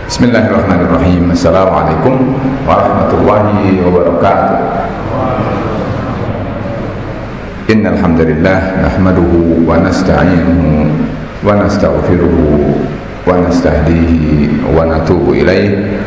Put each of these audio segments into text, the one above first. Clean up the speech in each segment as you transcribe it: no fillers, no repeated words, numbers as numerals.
Bismillahirrahmanirrahim. Assalamualaikum warahmatullahi wabarakatuh. Innal hamdalillah nahmaduhu wa nasta'inuhu wa nastaghfiruhu wa nastahdihi wa natubu ilaih.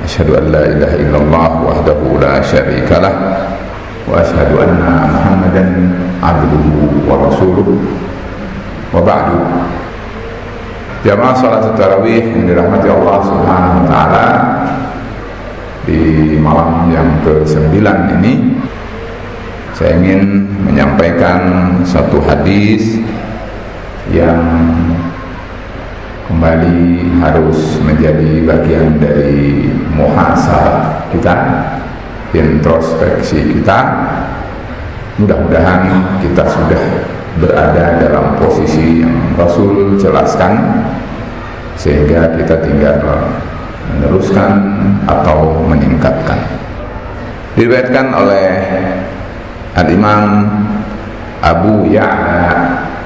Asyhadu an la ilaha illallah wahdahu la syarika lah wa asyhadu anna Muhammadan abduhu wa rasuluh. Wa ba'du. Jamaah salat tarawih yang dirahmati Allah Subhanahu wa taala, di malam yang ke-9 ini saya ingin menyampaikan satu hadis yang kembali harus menjadi bagian dari muhasabah kita, introspeksi kita. Mudah-mudahan kita sudah berada dalam posisi yang Rasul jelaskan, sehingga kita tinggal meneruskan atau meningkatkan. Diriwayatkan oleh Al-Imam Abu Ya'la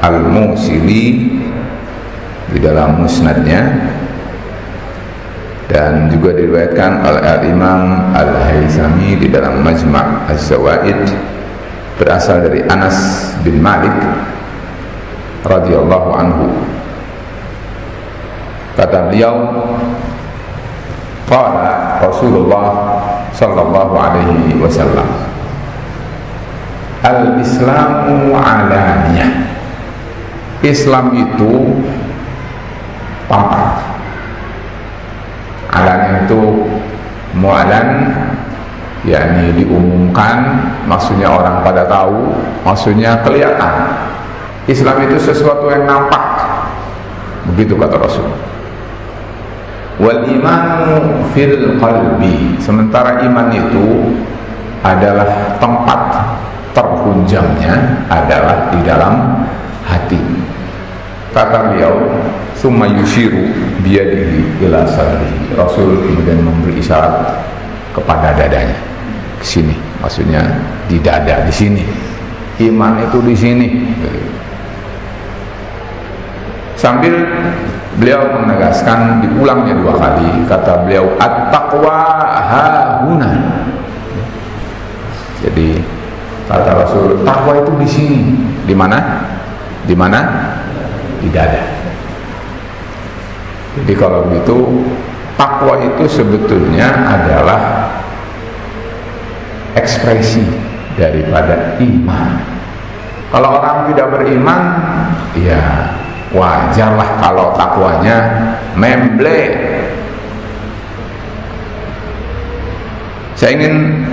Al-Musili di dalam musnadnya, dan juga diriwayatkan oleh Al-Imam Al-Haythami di dalam Majma' Az-Zawaid, berasal dari Anas bin Malik radhiyallahu anhu. Kata beliau, qala Rasulullah sallallahu alaihi wasallam, al-islamu alaniyah. Islam itu tampak. Alaniyah itu mu'lan, yakni diumumkan, maksudnya orang pada tahu, maksudnya kelihatan. Islam itu sesuatu yang nampak, begitu kata Rasul. Wal imanu fil qalbi, sementara iman itu adalah tempat terhunjamnya adalah di dalam hati. Kata beliau, summa yushiru biyadihi ila sadrihi. Rasul kemudian memberi isyarat kepada dadanya, ke sini, maksudnya di dada, di sini. Iman itu di sini. Sambil beliau menegaskan, diulangnya 2 kali, kata beliau, at-taqwa hahuna. Jadi kata Rasul, takwa itu di sini. Di mana? Di mana? Di dada. Jadi kalau begitu, takwa itu sebetulnya adalah ekspresi daripada iman. Kalau orang tidak beriman, ya wajarlah kalau takwanya memble. Saya ingin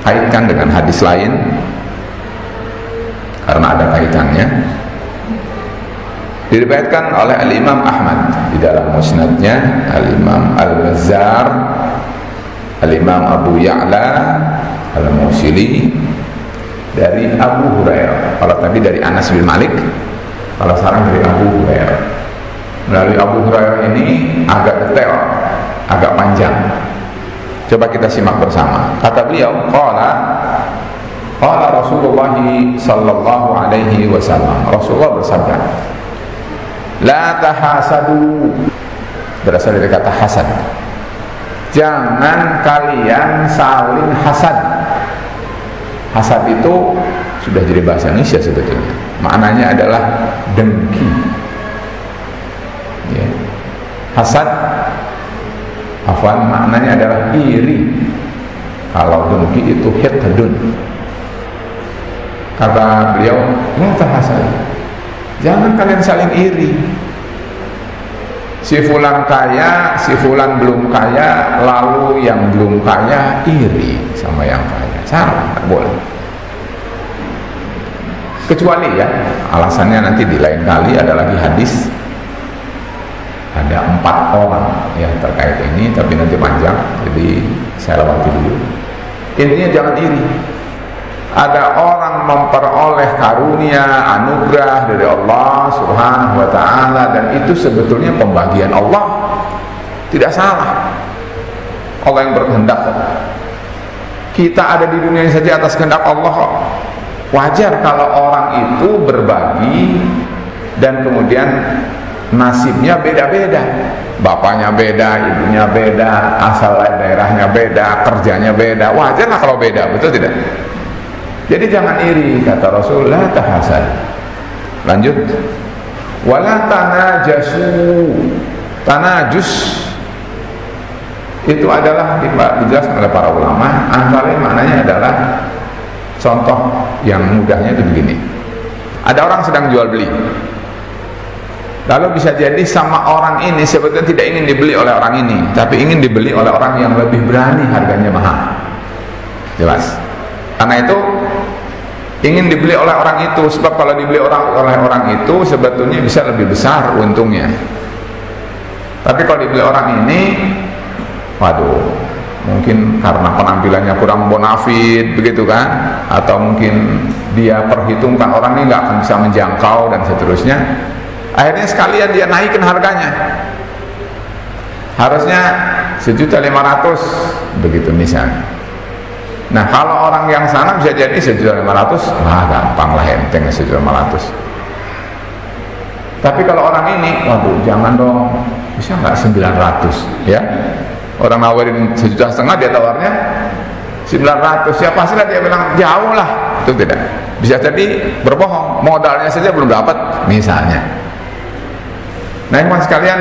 kaitkan dengan hadis lain karena ada kaitannya. Diriwayatkan oleh Al-Imam Ahmad di dalam musnadnya, Al-Imam Al-Bazzar, Al-Imam Abu Ya'la Al-Musili dari Abu Hurairah. Kalau tadi dari Anas bin Malik, kalau sekarang dari Abu Hurairah. Melalui Abu Hurairah ini agak detail, agak panjang. Coba kita simak bersama. Kata beliau, qala Rasulullah sallallahu alaihi wasallam. Rasulullah bersabda, la tahasadu, berasal dari kata hasad. Jangan kalian saling hasad. Hasad itu sudah jadi bahasa Indonesia sebetulnya. Maknanya adalah dengki. Ya. Hasad, afwan, maknanya adalah iri. Kalau dengki itu hiqdun. Kata beliau, la tahasad. Jangan kalian saling iri. Si fulan kaya, si fulan belum kaya, lalu yang belum kaya iri sama yang kaya. Salah, tidak boleh. Kecuali ya, alasannya nanti di lain kali ada lagi hadis. Ada 4 orang yang terkait ini, tapi nanti panjang, jadi saya lewati dulu. Intinya jangan iri. Ada orang memperoleh karunia, anugerah dari Allah Subhanahu wa ta'ala, dan itu sebetulnya pembagian Allah, tidak salah. Allah yang berkehendak. Kita ada di dunia ini saja atas kehendak Allah. Wajar kalau orang itu berbagi dan kemudian nasibnya beda-beda, bapaknya beda, ibunya beda, asal daerahnya beda, kerjanya beda. Wajar lah kalau beda, betul tidak? Jadi jangan iri, kata Rasul, la tahasad. Lanjut, wala tanajasu. Tanajus itu adalah dijelaskan oleh para ulama, antara maknanya adalah, contoh yang mudahnya itu begini. Ada orang sedang jual beli, lalu bisa jadi sama orang ini sebetulnya tidak ingin dibeli oleh orang ini, tapi ingin dibeli oleh orang yang lebih berani, harganya mahal. Jelas. Karena itu ingin dibeli oleh orang itu, sebab kalau dibeli oleh orang itu sebetulnya bisa lebih besar untungnya. Tapi kalau dibeli orang ini, waduh, mungkin karena penampilannya kurang bonafit begitu kan, atau mungkin dia perhitungkan orang ini nggak akan bisa menjangkau dan seterusnya, akhirnya sekalian dia naikkan harganya. Harusnya 1.500.000 begitu misalnya. Nah kalau orang yang sana bisa jadi 1.500.000, gampang lah, enteng 1.500.000. Tapi kalau orang ini, waduh jangan dong, bisa nggak 900, ya? Orang nawarin 1,5 juta, dia tawarnya 900, ya pastilah dia bilang jauh lah. Itu tidak, bisa jadi berbohong, modalnya saja belum dapat misalnya. Nah ikhwan sekalian,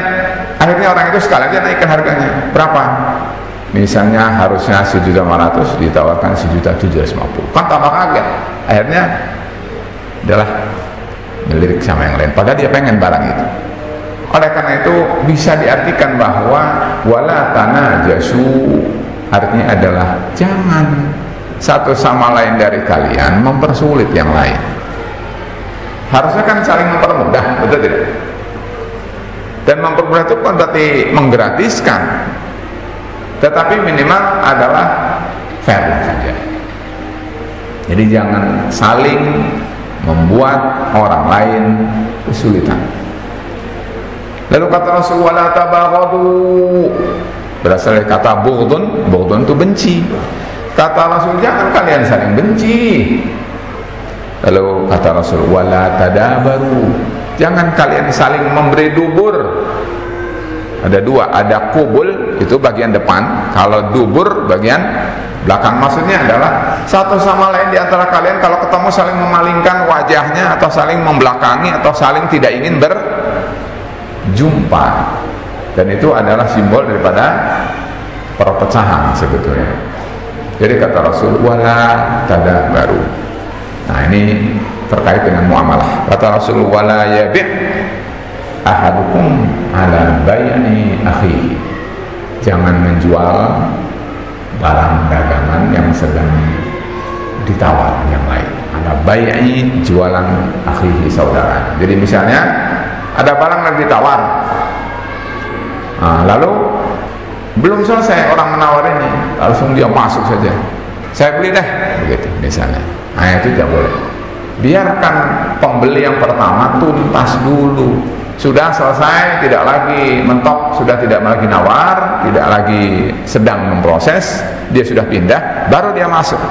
akhirnya orang itu sekalian dia naikkan harganya. Berapa? Misalnya harusnya 1.500.000 ditawarkan 1.750.000, kan tambah kaget. Akhirnya adalah melirik sama yang lain, padahal dia pengen barang itu. Oleh karena itu bisa diartikan bahwa wala tanajasu artinya adalah jangan satu sama lain dari kalian mempersulit yang lain. Harusnya kan saling mempermudah, betul tidak? Dan mempermudah itu kan berarti menggratiskan, tetapi minimal adalah fair saja. Jadi jangan saling membuat orang lain kesulitan. Lalu kata Rasul, wala tabaghadu, berasal dari kata bughdun. Bughdun itu benci. Kata Rasul, jangan kalian saling benci. Lalu kata Rasul, wala tadabaru, jangan kalian saling memberi dubur. Ada dua, ada kubul itu bagian depan, kalau dubur bagian belakang. Maksudnya adalah satu sama lain di antara kalian kalau ketemu saling memalingkan wajahnya, atau saling membelakangi, atau saling tidak ingin berjumpa. Dan itu adalah simbol daripada perpecahan sebetulnya. Jadi kata Rasul, wala tadabaru. Nah ini terkait dengan muamalah. Kata Rasul, wala yabi' ahadukum ala bayani akhihi, jangan menjual barang dagangan yang sedang ditawar yang lain. Ala bayani, jualan akhihi, saudara. Jadi misalnya ada barang yang ditawar, lalu belum selesai orang menawar ini, langsung dia masuk saja, saya beli deh, begitu misalnya. Nah itu tidak boleh. Biarkan pembeli yang pertama tuntas dulu. Sudah selesai, tidak lagi mentok, sudah tidak lagi nawar, tidak lagi sedang memproses, dia sudah pindah, baru dia masuk.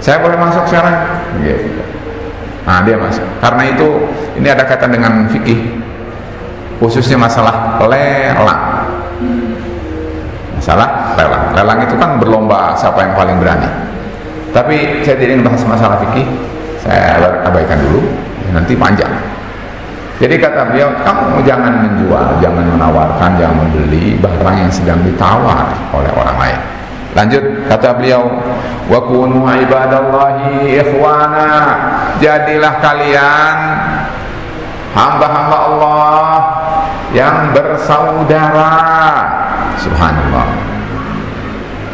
Saya boleh masuk sekarang? Gitu. Nah dia masuk. Karena itu ini ada kaitan dengan fikih, khususnya masalah lelang. Masalah lelang. Lelang itu kan berlomba siapa yang paling berani. Tapi saya tidak ingin bahas masalah fikih, saya abaikan dulu, nanti panjang. Jadi kata beliau, kamu jangan menjual, jangan menawarkan, jangan membeli barang yang sedang ditawar oleh orang lain. Lanjut kata beliau, wa kunu ibadallahi ikhwana, jadilah kalian hamba-hamba Allah yang bersaudara. Subhanallah.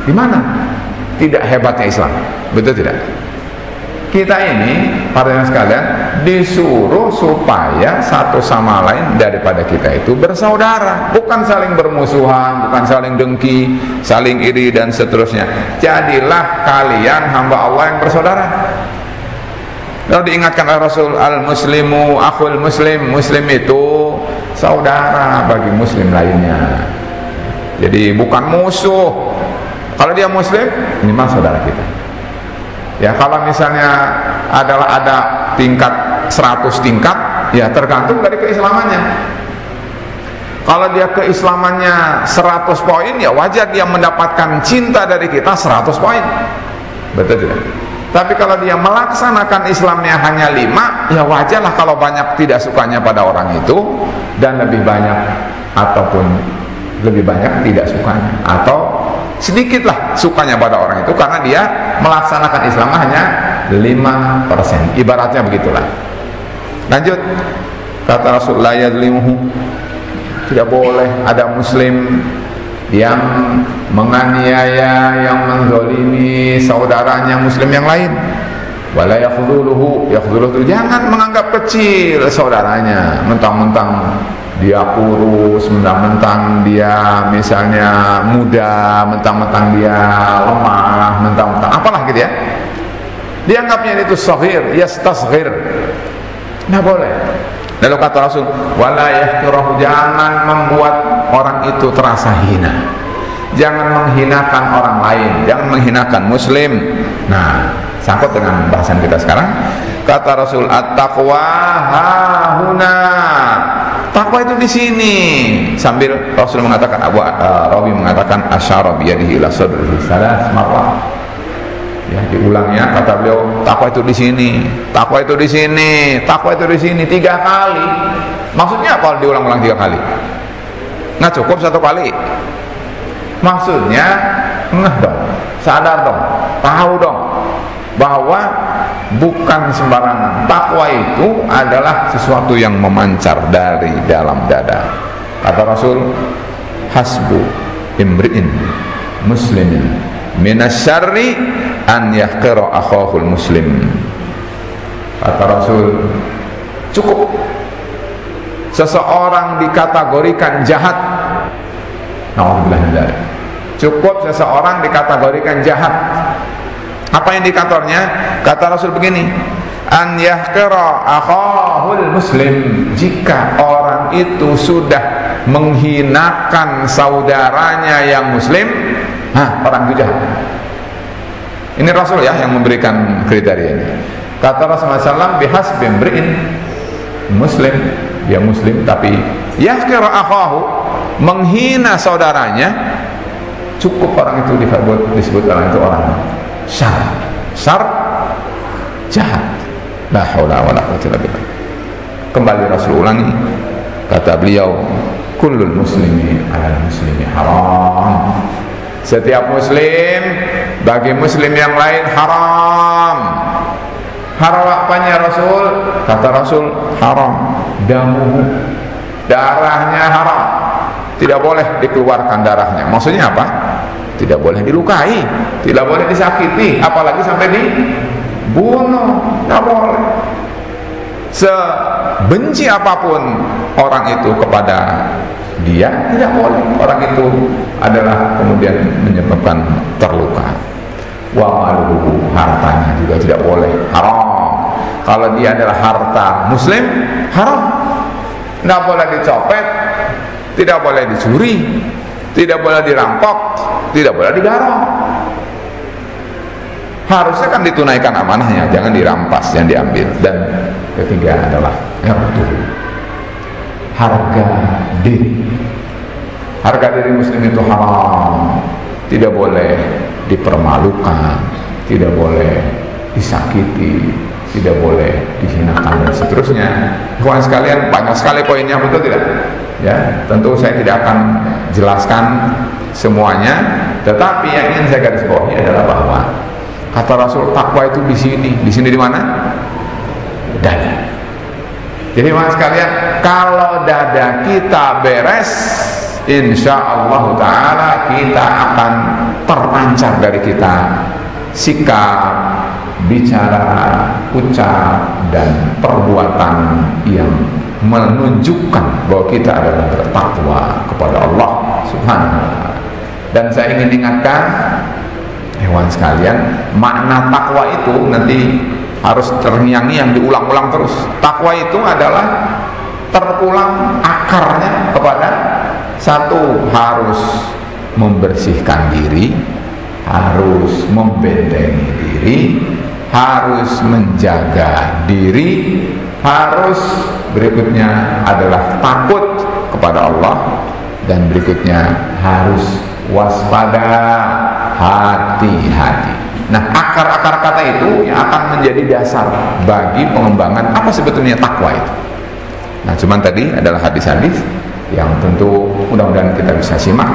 Di mana tidak hebatnya Islam? Betul tidak? Kita ini, para sekalian, disuruh supaya satu sama lain daripada kita itu bersaudara, bukan saling bermusuhan, bukan saling dengki, saling iri dan seterusnya. Jadilah kalian hamba Allah yang bersaudara. Lalu diingatkan oleh Rasul, al-muslimu akhul muslim, muslim itu saudara bagi muslim lainnya. Jadi bukan musuh. Kalau dia muslim, ini mah saudara kita. Ya kalau misalnya ada tingkat 100 tingkat, ya tergantung dari keislamannya. Kalau dia keislamannya 100 poin, ya wajar dia mendapatkan cinta dari kita 100 poin. Betul tidak? Tapi kalau dia melaksanakan Islamnya hanya 5, ya wajarlah kalau banyak tidak sukanya pada orang itu, dan lebih banyak ataupun lebih banyak tidak sukanya, atau sedikitlah sukanya pada orang itu karena dia melaksanakan Islam hanya 5%. Ibaratnya begitulah. Lanjut, kata Rasulullah, yazlimuhu, tidak boleh ada muslim yang menganiaya, yang menzalimi saudaranya muslim yang lain. Wala yakhdhuluhu, yakhdhuluhu, jangan menganggap kecil saudaranya, mentang-mentang dia kurus, mentang-mentang dia misalnya muda, mentang-mentang dia lemah, mentang-mentang apalah gitu ya, dianggapnya itu saghir, yastasghir. Nah boleh. Lalu kata Rasul, wala yahqirahu, jangan membuat orang itu terasa hina, jangan menghinakan orang lain, jangan menghinakan muslim. Nah, sangkut dengan bahasan kita sekarang. Kata Rasul, at-taqwa hahuna, takwa itu di sini. Sambil Rasul mengatakan, Rawi mengatakan, asyara biyadihi ila sadrihi salas marrat. Ya, diulangnya, kata beliau, takwa itu di sini, takwa itu di sini, takwa itu di sini 3 kali. Maksudnya apa diulang-ulang 3 kali? Nggak cukup 1 kali. Maksudnya ngeh dong, sadar dong, tahu dong bahwa bukan sembarangan. Takwa itu adalah sesuatu yang memancar dari dalam dada. Kata Rasul, hasbu imri'in muslimin minasyarri an yahqira akhahul muslim. Kata Rasul, cukup seseorang dikategorikan jahat. Nauzubillah. Cukup seseorang dikategorikan jahat. Apa indikatornya? Kata Rasul begini, an yahqira akhahul muslim, jika orang itu sudah menghinakan saudaranya yang muslim, orang itu jahat. Ini Rasul ya yang memberikan kriteria ini. Kata Rasulullah SAW, bihasbi imri'in muslim, dia muslim tapi yahqira akhahu, menghina saudaranya, cukup orang itu disebut orang itu orang syar, jahat. La haula wala quwwata illa billah. Kembali Rasul ulangi, kata beliau, kullul muslimi 'alal muslimi haram. Setiap muslim bagi muslim yang lain haram. Haram apanya Rasul? Kata Rasul, haram damuhu, darahnya haram, tidak boleh dikeluarkan darahnya. Maksudnya apa? Tidak boleh dilukai, tidak boleh disakiti, apalagi sampai dibunuh, tidak boleh. Sebenci apapun orang itu kepada dia, tidak boleh. Orang itu adalah kemudian menyebabkan terluka. Wa maluhu, hartanya juga tidak boleh, haram. Kalau dia adalah harta muslim, haram. Tidak boleh dicopet, tidak boleh dicuri, tidak boleh dirampok, tidak boleh digarong. Harusnya kan ditunaikan amanahnya, jangan dirampas, jangan diambil. Dan ketiga adalah harga diri. Harga diri muslim itu haram, tidak boleh dipermalukan, tidak boleh disakiti, tidak boleh dihinakan dan seterusnya. Kawan sekalian, banyak sekali poinnya, betul tidak? Ya, tentu saya tidak akan jelaskan semuanya, tetapi yang ingin saya garis bawahi adalah bahwa kata Rasul, takwa itu di sini di mana? Dada. Jadi kawan sekalian, kalau dada kita beres, insya Allah Ta'ala kita akan terpancar dari kita sikap, bicara, ucap, dan perbuatan yang menunjukkan bahwa kita adalah bertakwa kepada Allah Subhanahu wa Ta'ala. Dan saya ingin ingatkan hewan sekalian, makna takwa itu nanti harus terngiang-ngiang, diulang-ulang terus. Takwa itu adalah terulang akarnya kepada satu, harus membersihkan diri, harus membentengi diri, harus menjaga diri, harus berikutnya adalah takut kepada Allah, dan berikutnya harus waspada, hati-hati. Nah, akar-akar kata itu yang akan menjadi dasar bagi pengembangan apa sebetulnya takwa itu. Nah, cuman tadi adalah hadis-hadis yang tentu mudah-mudahan kita bisa simak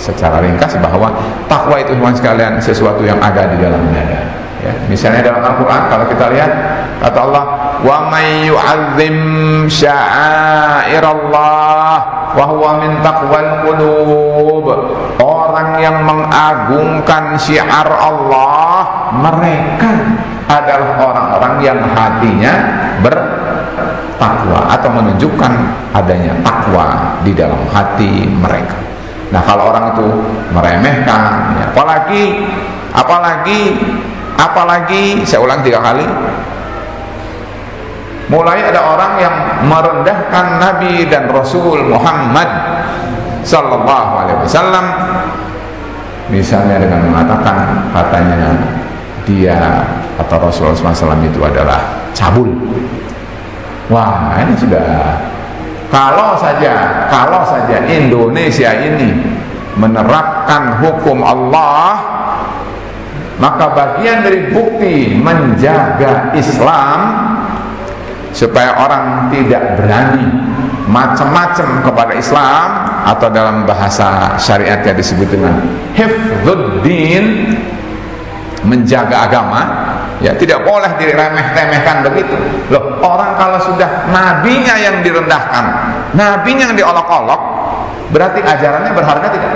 secara ringkas bahwa takwa itu teman sekalian sesuatu yang ada di dalam dada. Ya, misalnya dalam Al-Quran kalau kita lihat kata Allah, wa may yu'azzim sya'airallah wa huwa min taqwal qulub. Orang yang mengagungkan syiar Allah, mereka adalah orang-orang yang hatinya bertakwa atau menunjukkan adanya takwa di dalam hati mereka. Nah, kalau orang itu meremehkan, ya, apalagi saya ulang 3 kali, mulai ada orang yang merendahkan Nabi dan Rasul Muhammad sallallahu alaihi wasallam, misalnya dengan mengatakan katanya dia atau Rasulullah SAW itu adalah cabul. Wah, ini sudah, kalau saja Indonesia ini menerapkan hukum Allah, maka bagian dari bukti menjaga Islam supaya orang tidak berani macam-macam kepada Islam, atau dalam bahasa syariatnya disebut dengan hifdzuddin, menjaga agama, ya tidak boleh diremeh-temehkan begitu. Loh, orang kalau sudah nabinya yang direndahkan, nabinya yang diolok-olok, berarti ajarannya berharga tidak?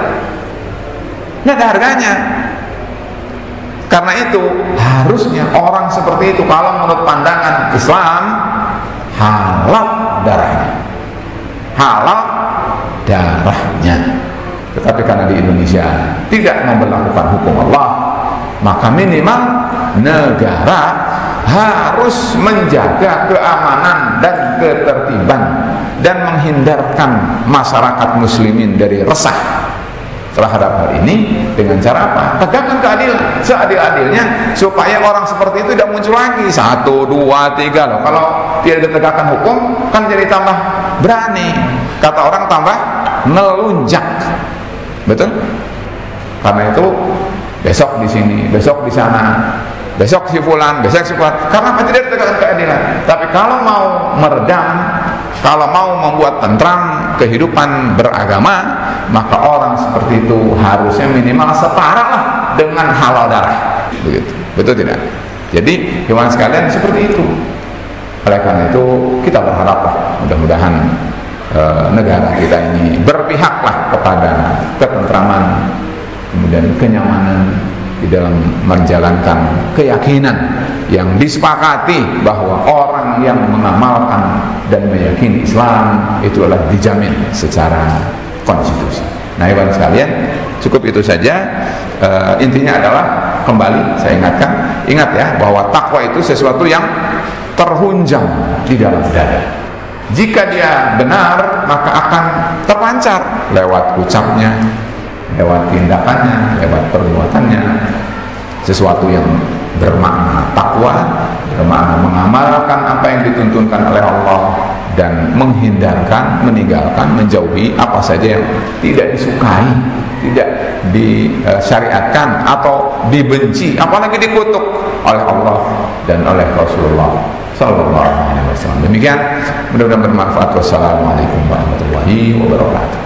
Nggak ada harganya. Karena itu harusnya orang seperti itu kalau menurut pandangan Islam halal darahnya, tetapi karena di Indonesia tidak memberlakukan hukum Allah, maka minimal negara harus menjaga keamanan dan ketertiban dan menghindarkan masyarakat muslimin dari resah terhadap hal ini dengan cara apa? Tegakkan keadilan seadil-adilnya supaya orang seperti itu tidak muncul lagi. 1, 2, 3 loh. Kalau tidak ditegakkan hukum kan jadi tambah berani. Kata orang tambah ngelunjak. Betul? Karena itu besok di sini, besok di sana, besok si fulan, besok si fulan. Karena apa? Tidak ditegakkan keadilan. Tapi kalau mau meredam, kalau mau membuat tentram kehidupan beragama, maka orang seperti itu harusnya minimal setara lah dengan halal darah. Begitu, betul tidak? Jadi teman sekalian seperti itu. Oleh karena itu kita berharaplah mudah-mudahan negara kita ini berpihaklah kepada ketentraman, kemudian kenyamanan di dalam menjalankan keyakinan yang disepakati bahwa orang yang mengamalkan dan meyakini Islam itu adalah dijamin secara konstitusi. Nah, ibu sekalian, cukup itu saja. Intinya adalah kembali saya ingat ya bahwa takwa itu sesuatu yang terhunjam di dalam dada. Jika dia benar, maka akan terpancar lewat ucapnya, lewat tindakannya, lewat perbuatannya. Sesuatu yang bermakna takwa, bermakna mengamalkan apa yang dituntunkan oleh Allah dan menghindarkan, meninggalkan, menjauhi apa saja yang tidak disukai, tidak disyariatkan atau dibenci, apalagi dikutuk oleh Allah dan oleh Rasulullah sallallahu alaihi wasallam. Demikian, mudah-mudahan bermanfaat. Wassalamualaikum warahmatullahi wabarakatuh.